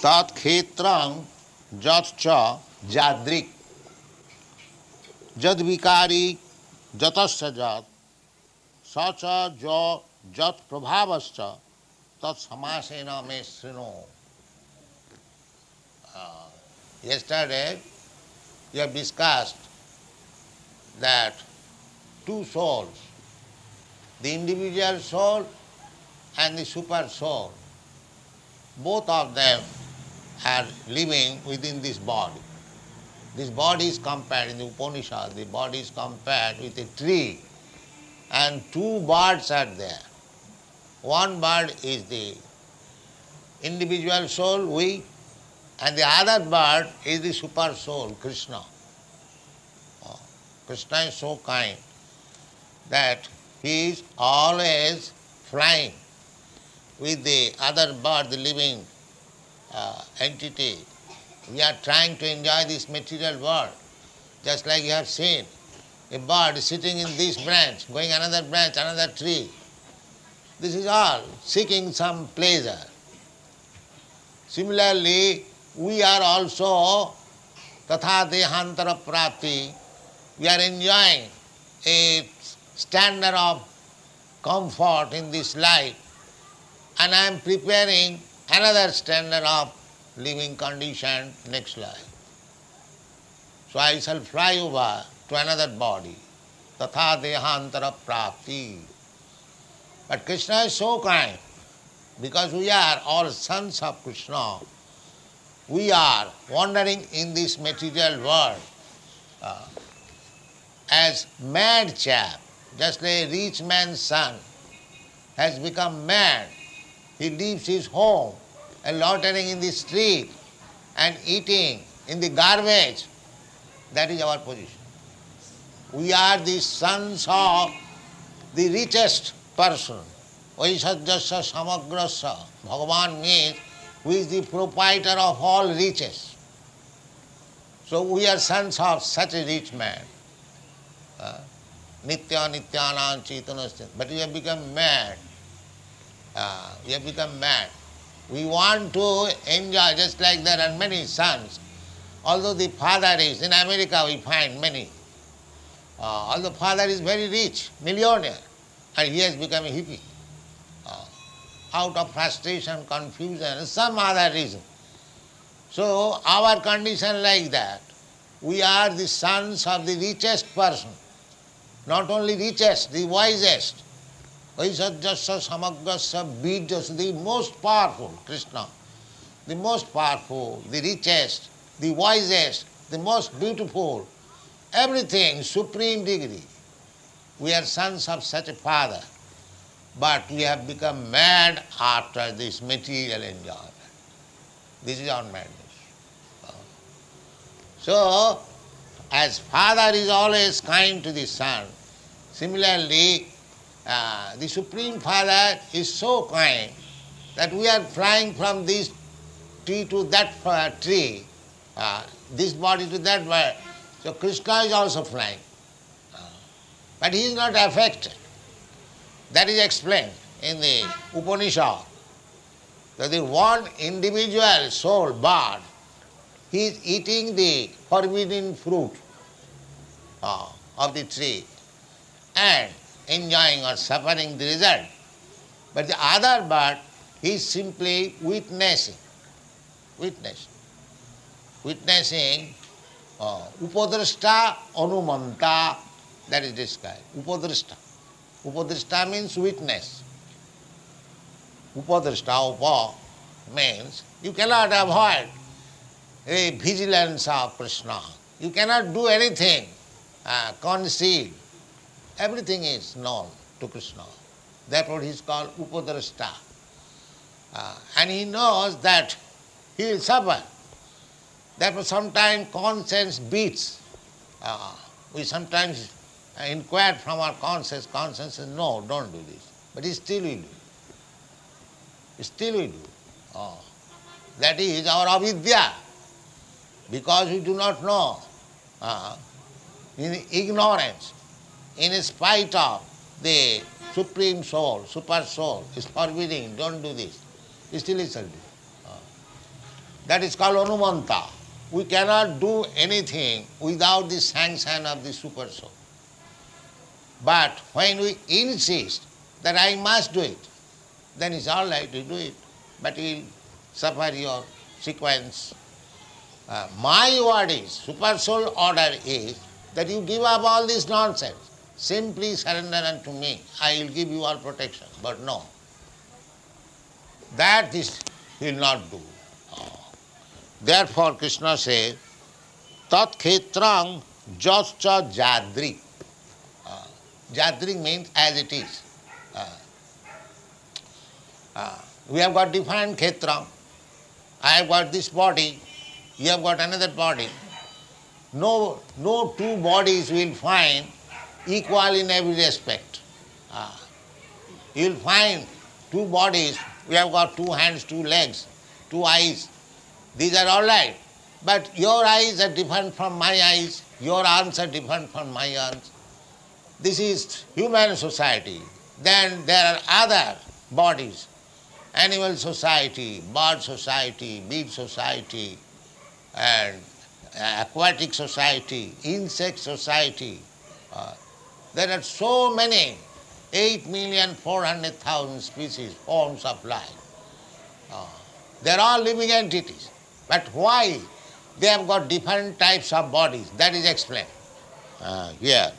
tat khetrang jat cha jadrik jad vikari jatasya jat sacha jo jat prabhavascha tat samasena me srino. Yesterday we have discussed that two souls, the individual soul and the super soul, both of them are living within this body. This body is compared in the Upanishad, the body is compared with a tree, and two birds are there. One bird is the individual soul, we, and the other bird is the super soul, Krishna. Krishna is so kind that he is always flying with the other bird, the living entity. We are trying to enjoy this material world, just like you have seen a bird sitting in this branch, going another branch, another tree. This is all seeking some pleasure. Similarly, we are also tatha dehantara prapti. We are enjoying a standard of comfort in this life, and I am preparing another standard of living condition next life. So I shall fly over to another body. Tatha dehantara prapti. But Krishna is so kind, because we are all sons of Krishna. We are wandering in this material world as mad chap, just like a rich man's son has become mad. He leaves his home and loitering in the street and eating in the garbage. That is our position. We are the sons of the richest person. Vaisajyasya samagrasya. Bhagavan means who is the proprietor of all riches. So we are sons of such a rich man. Nitya nityanam chetanasya. But we have become mad. We have become mad. We want to enjoy, just like there are many sons. Although the father is, in America we find many. Although father is very rich, millionaire, and he has become a hippie. Out of frustration, confusion, some other reason. So our condition like that. We are the sons of the richest person. Not only richest, the wisest. Vaisajyasya samagrasya bijasya, the most powerful, Krishna. The most powerful, the richest, the wisest, the most beautiful, everything, supreme degree. We are sons of such a father, but we have become mad after this material enjoyment. This is our madness. So, as father is always kind to the son, similarly, the Supreme Father is so kind that we are flying from this tree to that tree, this body to that body. So Krishna is also flying. But he is not affected. That is explained in the Upanishad. That the one individual soul, bird, he is eating the forbidden fruit of the tree and enjoying or suffering the result. But the other bird, he is simply witnessing. Witnessing upadrashta anumanta, that is described. Upadrashta. Upadrashta means witness. Upadrashta, upa means you cannot avoid the vigilance of Krishna. You cannot do anything concealed. Everything is known to Krishna. Therefore he is called upadrashta. And he knows that he will suffer. Therefore sometimes conscience beats. We sometimes inquire from our conscience. Conscience says, no, don't do this. But he still will do. Still will do. That is our avidya. Because we do not know. In ignorance, in spite of the Supreme Soul, Super Soul is forbidding, don't do this. Still he shall do. That is called Anumanta. We cannot do anything without the sanction of the Super Soul. But when we insist that I must do it, then it's all right, you do it, but you will suffer your sequence. My word is, Super Soul order is, that you give up all this nonsense. Simply surrender unto me. I will give you all protection. But no. That this he will not do. Therefore Krishna says, Tat khetrang jascha jadrik. Jadrik means as it is. We have got different khetrang. I have got this body, you have got another body. No two bodies will find equal in every respect. You will find two bodies, we have got 2 hands, 2 legs, 2 eyes. These are all right. But your eyes are different from my eyes, your arms are different from my arms. This is human society. Then there are other bodies, animal society, bird society, bee society, and aquatic society, insect society. There are so many, 8,400,000 species, forms of life. They are all living entities. But why they have got different types of bodies? That is explained here.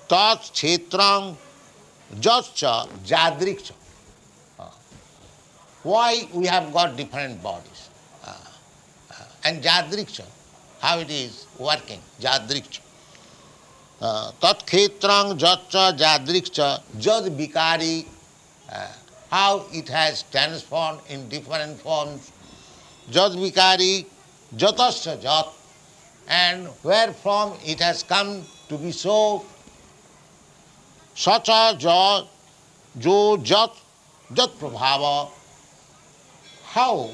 Tat kshetrang jascha jadrikcha. Why we have got different bodies? And jadrikcha, how it is working, jadrikcha. Tat khetrang jascha jadrikcha jad vikari, how it has transformed in different forms. Jad vikari jatascha jat, and wherefrom it has come to be so. Sacha jat jo jat jat prabhava, how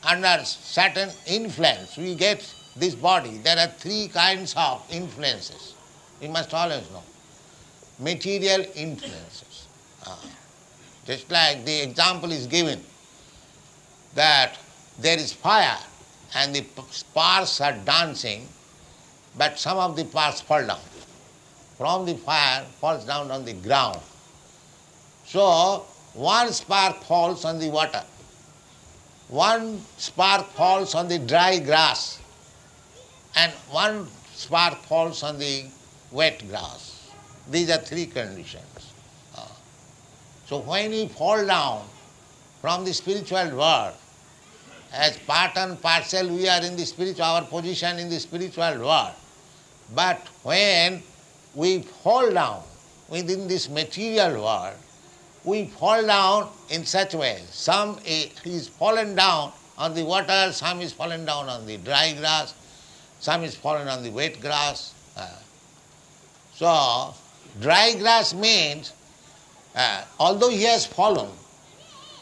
under certain influence we get this body. There are 3 kinds of influences. You must always know. Material influences. Just like the example is given that there is fire and the sparks are dancing, but some of the sparks fall down. From the fire falls down on the ground. So, one spark falls on the water, one spark falls on the dry grass, and one spark falls on the wet grass. These are 3 conditions. So when we fall down from the spiritual world, as part and parcel we are in the spiritual, our position in the spiritual world. But when we fall down within this material world, we fall down in such way. Some is fallen down on the water, some is fallen down on the dry grass, some is fallen on the wet grass. So, dry grass means, although he has fallen,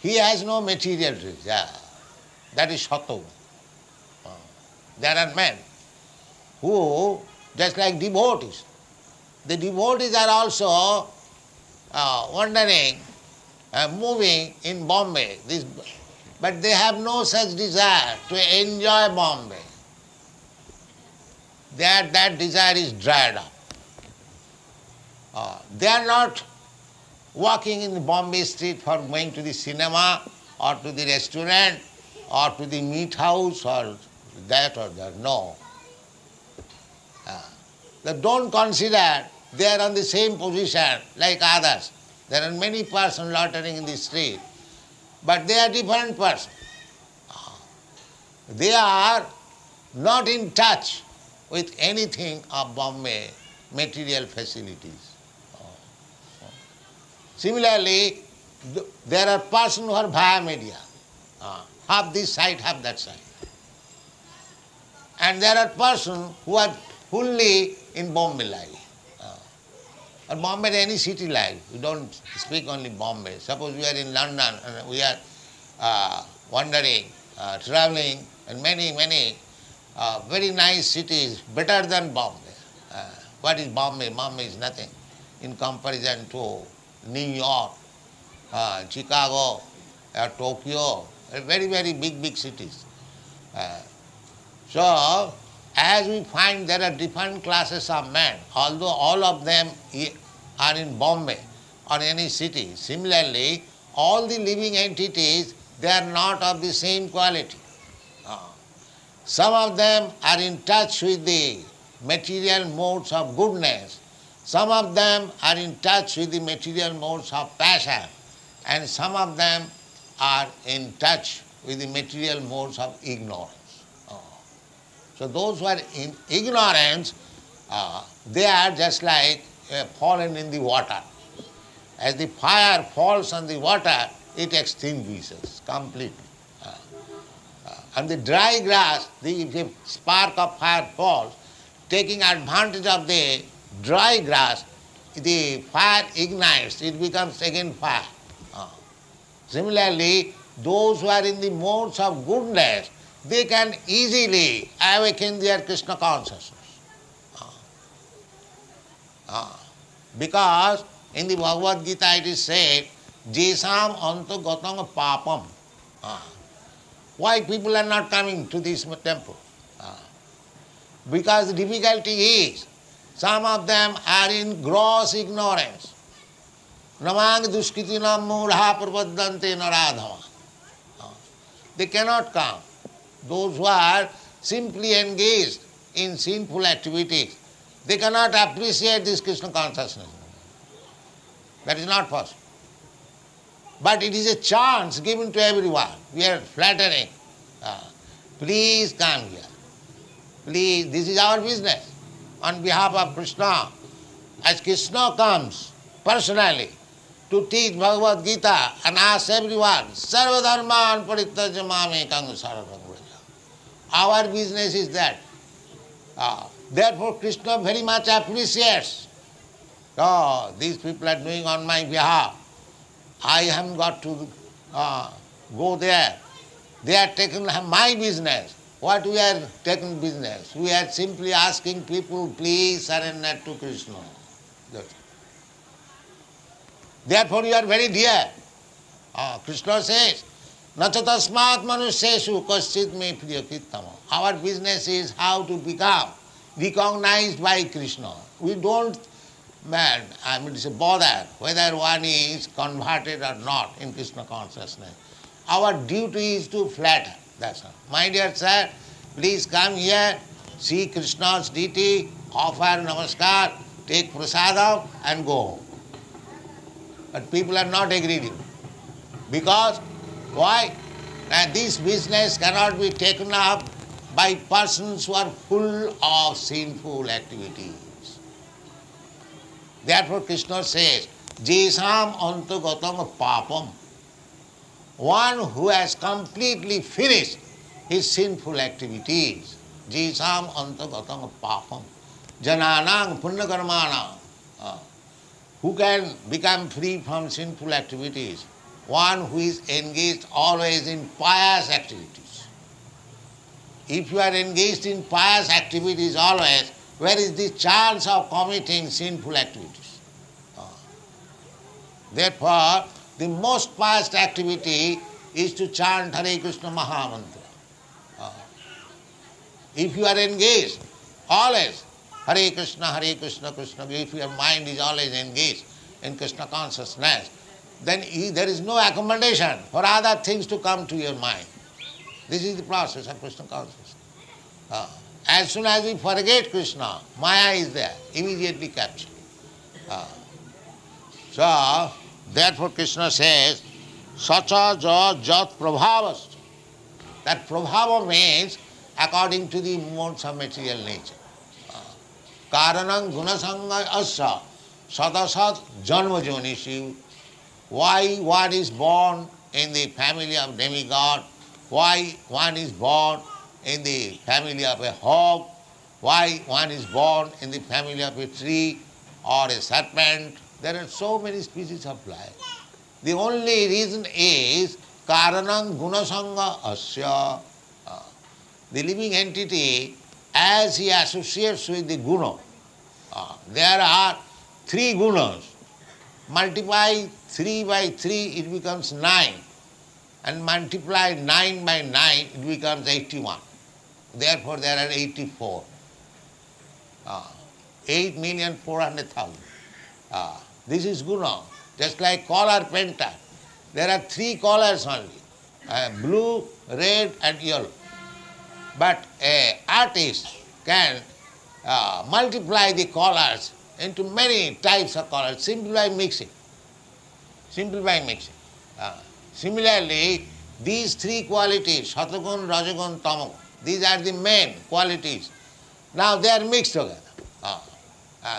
he has no material desire. That is sattva. There are men who, just like devotees, the devotees are also wandering, moving in Bombay, but they have no such desire to enjoy Bombay. That desire is dried up. They are not walking in the Bombay street for going to the cinema or to the restaurant or to the meat house or that or that. No. They don't consider they are on the same position like others. There are many persons loitering in the street, but they are different persons. They are not in touch with anything of Bombay material facilities. Similarly, there are persons who are via media, half this side, half that side. And there are persons who are fully in Bombay life. Or Bombay, any city life. We don't speak only Bombay. Suppose we are in London and we are wandering, traveling, and many very nice cities, better than Bombay. What is Bombay? Bombay is nothing in comparison to New York, Chicago, Tokyo, very, very big cities. So, as we find there are different classes of men, although all of them are in Bombay or any city, similarly, all the living entities, they are not of the same quality. Some of them are in touch with the material modes of goodness, some of them are in touch with the material modes of passion, and some of them are in touch with the material modes of ignorance. So those who are in ignorance, they are just like fallen in the water. As the fire falls on the water, it extinguishes completely. And the dry grass, if a spark of fire falls, taking advantage of the dry grass, the fire ignites, it becomes again fire. Similarly, those who are in the modes of goodness, they can easily awaken their Krishna consciousness. Because in the Bhagavad Gita it is said, Jesam antagatang papam. Why people are not coming to this temple? Because the difficulty is, some of them are in gross ignorance. Namang dushkitinam mudha prapaddante naradhava. They cannot come. Those who are simply engaged in sinful activities, they cannot appreciate this Krishna consciousness. That is not possible. But it is a chance given to everyone. We are flattering. Please come here. Please, this is our business. On behalf of Krishna, as Krishna comes personally to teach Bhagavad Gita and ask everyone, Sarva dharman parityajya mamekam saranam vraja. Our business is that. Therefore Krishna very much appreciates. Oh, these people are doing on my behalf. I haven't got to go there. They are taking my business. What we are taking business? We are simply asking people, please surrender to Krishna. That's it. Therefore you are very dear. Krishna says, Nacha tasmat manusyeshu kaschit me priyakrittama. Our business is how to become recognized by Krishna. We don't bother whether one is converted or not in Krishna consciousness. Our duty is to flatter. That's all. My dear sir, please come here, see Krishna's deity, offer namaskar, take prasadam and go home. But people are not agreeing. Because, why? Now this business cannot be taken up by persons who are full of sinful activities. Therefore Krishna says, Jesam antagatam papam. One who has completely finished his sinful activities. Jesam antagatam papam. Jananang punnakarmanang. Who can become free from sinful activities? One who is engaged always in pious activities. If you are engaged in pious activities always, where is the chance of committing sinful activities? Therefore, the most pious activity is to chant Hare Krishna Mahamantra. If you are engaged always, Hare Krishna, Krishna, if your mind is always engaged in Krishna consciousness, then there is no accommodation for other things to come to your mind. This is the process of Krishna consciousness. As soon as we forget Krishna, māyā is there, immediately captured. So, therefore Krishna says, Sacha ja jat prabhavas. That prabhava means according to the modes of material nature. Karanam gunasanga asya sadasat janma jonishi. Why one is born in the family of demigod? Why one is born in the family of a hog? Why one is born in the family of a tree or a serpent? There are so many species of life. The only reason is karanam gunasanga asya. The living entity, as he associates with the guna, there are 3 gunas. Multiply 3 by 3, it becomes 9. and multiply 9 by 9, it becomes 81. Therefore, there are 84. 8,400,000. This is guna. Just like color painter, there are 3 colors only, blue, red and yellow. But an artist can multiply the colors into many types of colors simply by mixing. Simply by mixing. Similarly, these 3 qualities, Satagun, Rajagun, Tamagun, these are the main qualities. Now they are mixed together.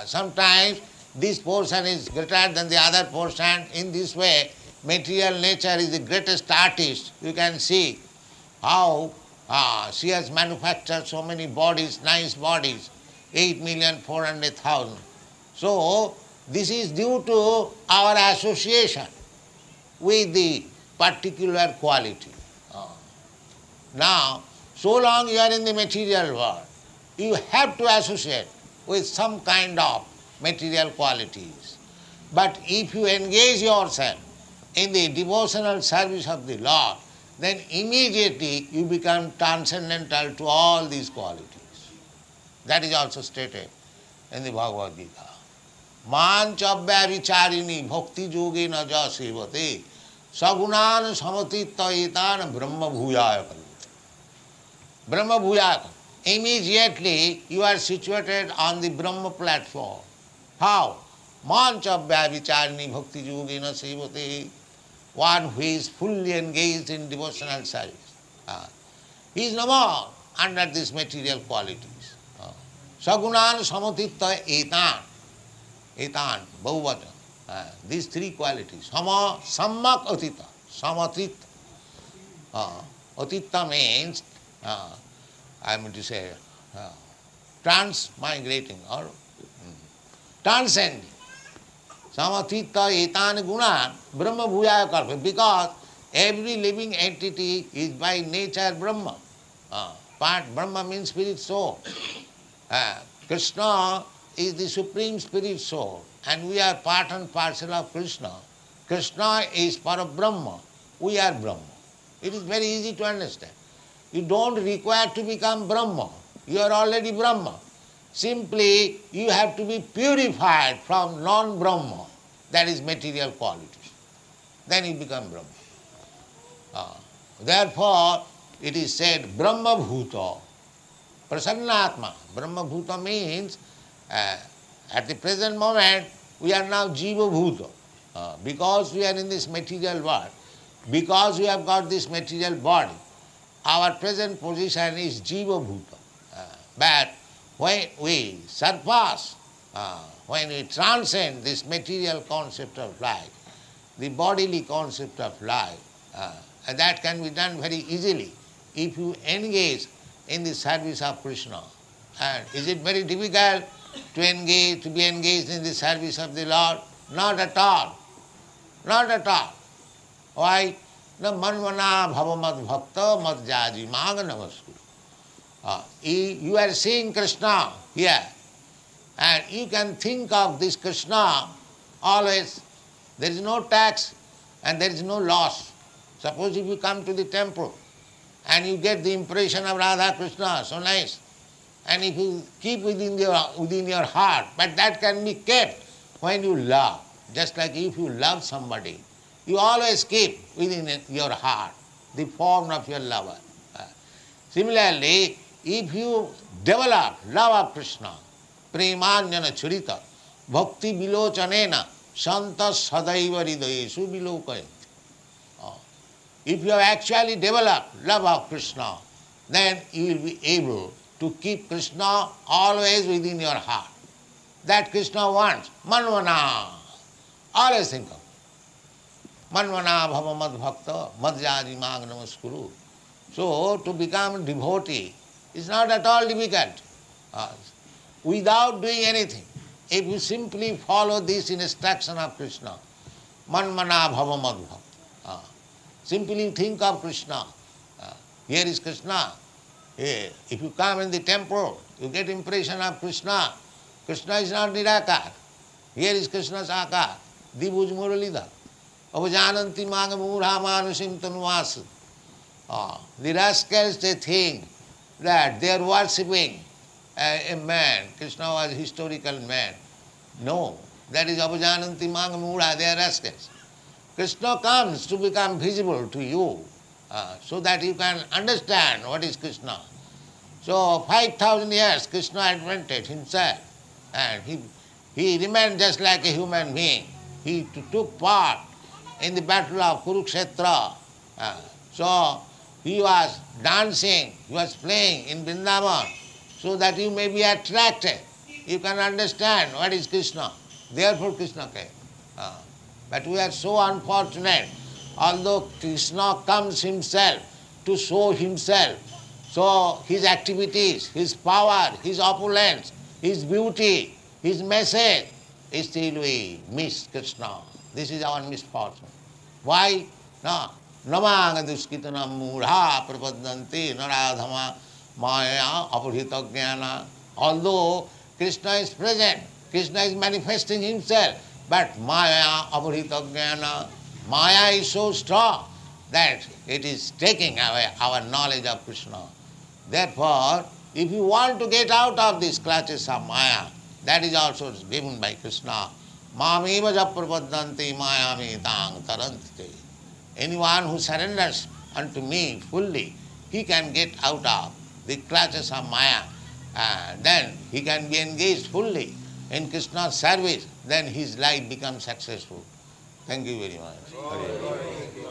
Sometimes this portion is greater than the other portion. In this way, material nature is the greatest artist. You can see how she has manufactured so many bodies, nice bodies, 8,400,000. So, this is due to our association with the particular quality. Now, so long you are in the material world, you have to associate with some kind of material qualities. But if you engage yourself in the devotional service of the Lord, then immediately you become transcendental to all these qualities. That is also stated in the Bhagavad Gita. Manchabhya vicharini bhakti yogena ja sevate sagunan samatittayetan brahma bhuyaya kalu. Brahma bhuyaya kalu. Immediately you are situated on the Brahma platform. How? Manchabhya vicharini bhakti yogena sevate. One who is fully engaged in devotional service. He is no more under these material qualities. Sagunan samatitta etan. Etan, bahuvata. These 3 qualities. Sama, sammak atita. Samatitta. Atita means, I mean to say, transmigrating or transcending. Samatitta etan guna brahma bhuyaya kalpa. Because every living entity is by nature Brahma. Part Brahma means spirit soul. Krishna is the supreme spirit soul, and we are part and parcel of Krishna. Krishna is Parabrahma. We are Brahma. It is very easy to understand. You don't require to become Brahma. You are already Brahma. Simply, you have to be purified from non-Brahma, that is material qualities. Then you become Brahma. Therefore, it is said, Brahma Bhuta, Prasannatma. Brahma Bhuta means, at the present moment, we are now Jiva Bhuta. Because we are in this material world, because we have got this material body, our present position is Jiva Bhuta. But when we surpass, when we transcend this material concept of life, the bodily concept of life, and that can be done very easily if you engage in the service of Krishna. And is it very difficult to be engaged in the service of the Lord? Not at all. Not at all. Why? Na manvana bhavamad bhakta mad jaji maga namaskuru. You are seeing Krishna here, and you can think of this Krishna always. There is no tax and there is no loss. Suppose if you come to the temple and you get the impression of Radha Krishna, so nice, and if you keep within your heart, but that can be kept when you love. Just like if you love somebody, you always keep within your heart the form of your lover. Similarly, if you develop love of Krishna, premanyana churita, bhakti vilochanena, santas sadaiva hridayesu vilokayanti. If you have actually developed love of Krishna, then you will be able to keep Krishna always within your heart. That Krishna wants. Manvana. Always think of. Manvana bhava mad bhakta madhyadi mag namaskuru. So, to become a devotee is not at all difficult. Without doing anything, if you simply follow this instruction of Krishna, manvana bhava mad bhakta. Simply think of Krishna. Here is Krishna. Here. If you come in the temple, you get impression of Krishna. Krishna is not Nirakar. Here is Krishna's Akar, Dibhuj Muralidhar. Avajananti maga mudha manusim tanvasu. The rascals, they think that they are worshipping a man. Krishna was a historical man. No, that is Avajananti maga mudha, they are rascals. Krishna comes to become visible to you so that you can understand what is Krishna. So 5,000 years Krishna advented himself and he remained just like a human being. He took part in the battle of Kurukshetra. So he was dancing, he was playing in Vrindavan so that you may be attracted. You can understand what is Krishna. Therefore Krishna came. But we are so unfortunate. Although Krishna comes himself to show himself, so his activities, his power, his opulence, his beauty, his message, still we miss Krishna. This is our misfortune. Why? No. Namanga duskitanam mudha prapadanti naradhama māyā apurhita jnana. Although Krishna is present, Krishna is manifesting himself, but māyā apurhita jnana. Māyā is so strong that it is taking away our knowledge of Krishna. Therefore, if you want to get out of these clutches of Maya, that is also given by Krishna. Māmiva japrapadanti māyāmi tāng taranti. Anyone who surrenders unto me fully, he can get out of the clutches of Maya. Then he can be engaged fully in Krishna's service. Then his life becomes successful. Thank you very much.